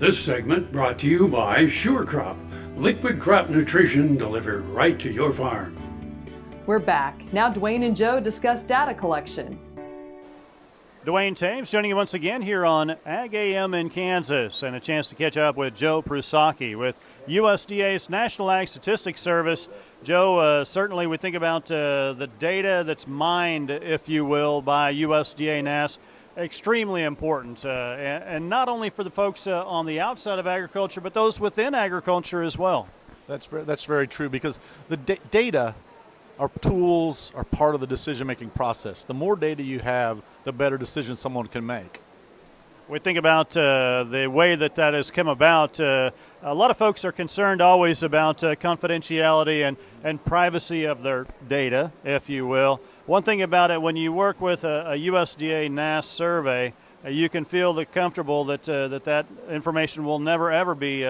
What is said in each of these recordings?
This segment brought to you by Sure Crop, liquid crop nutrition delivered right to your farm. We're back. Now Duane and Joe discuss data collection. Duane Taves joining you once again here on Ag AM in Kansas, and a chance to catch up with Joe Prusucki with USDA's National Ag Statistics Service. Joe, certainly we think about the data that's mined, if you will, by USDA NASS. Extremely important, and not only for the folks on the outside of agriculture, but those within agriculture as well. That's very true, because the data, our tools, are part of the decision-making process. The more data you have, the better decisions someone can make. We think about the way that has come about. A lot of folks are concerned always about confidentiality and privacy of their data, if you will. One thing about it, when you work with a USDA NASS survey, you can feel comfortable that that information will never ever be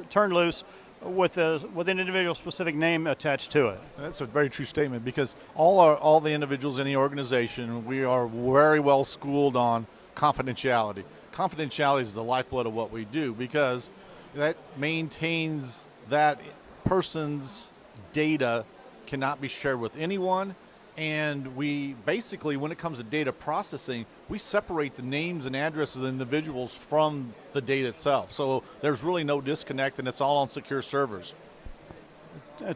turned loose with an individual specific name attached to it. That's a very true statement, because all the individuals in the organization, we are very well schooled on confidentiality. Confidentiality is the lifeblood of what we do, because that maintains that person's data cannot be shared with anyone. And we basically, when it comes to data processing, we separate the names and addresses of individuals from the data itself. So there's really no disconnect, and it's all on secure servers.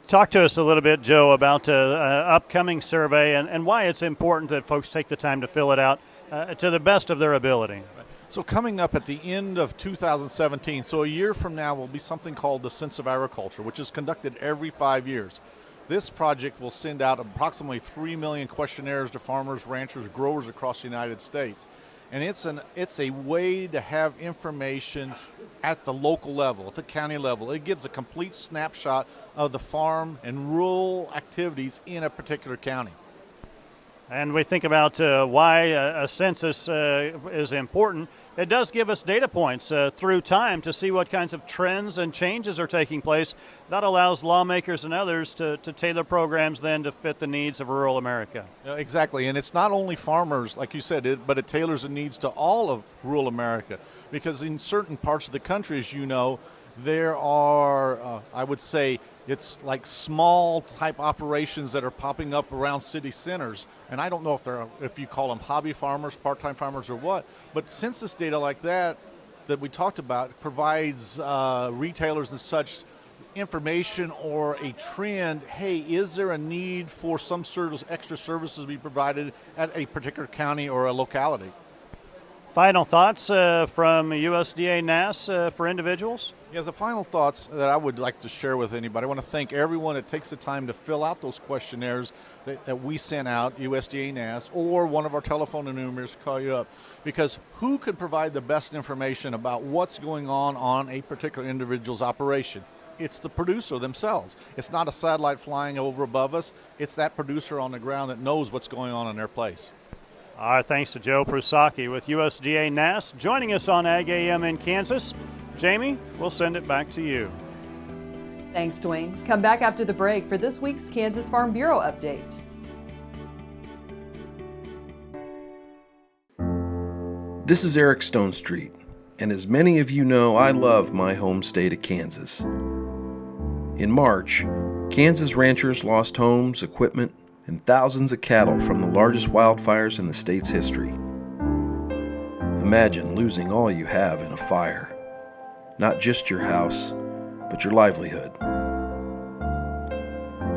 Talk to us a little bit, Joe, about upcoming survey and why it's important that folks take the time to fill it out to the best of their ability. So coming up at the end of 2017, so a year from now, will be something called the Sense of Agriculture, which is conducted every 5 years. This project will send out approximately 3 million questionnaires to farmers, ranchers, growers across the United States. And it's a way to have information at the local level, at the county level. It gives a complete snapshot of the farm and rural activities in a particular county. And we think about why a census is important. It does give us data points through time to see what kinds of trends and changes are taking place. That allows lawmakers and others to tailor programs then to fit the needs of rural America. Exactly, and it's not only farmers, like you said, but it tailors the needs to all of rural America. Because in certain parts of the country, as you know, there are, I would say, it's like small type operations that are popping up around city centers. And I don't know if you call them hobby farmers, part-time farmers, or what, but census data like that we talked about provides retailers and such information or a trend. Hey, is there a need for some sort of extra services to be provided at a particular county or a locality? Final thoughts from USDA NASS for individuals? Yeah, the final thoughts that I would like to share with anybody. I want to thank everyone that takes the time to fill out those questionnaires that we sent out, USDA NASS, or one of our telephone numbers to call you up. Because who could provide the best information about what's going on a particular individual's operation? It's the producer themselves. It's not a satellite flying over above us. It's that producer on the ground that knows what's going on in their place. Our thanks to Joe Prusucki with USDA NASS joining us on Ag AM in Kansas. Jamie, we'll send it back to you. Thanks, Duane. Come back after the break for this week's Kansas Farm Bureau update. This is Eric Stonestreet, and as many of you know, I love my home state of Kansas. In March, Kansas ranchers lost homes, equipment, and thousands of cattle from the largest wildfires in the state's history. Imagine losing all you have in a fire. Not just your house, but your livelihood.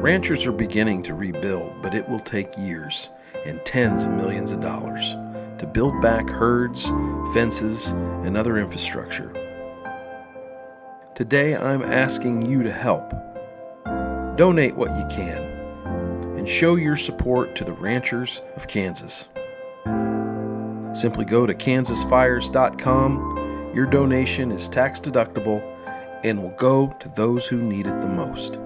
Ranchers are beginning to rebuild, but it will take years and tens of millions of dollars to build back herds, fences, and other infrastructure. Today, I'm asking you to help. Donate what you can and show your support to the ranchers of Kansas. Simply go to kansasfires.com. Your donation is tax deductible and will go to those who need it the most.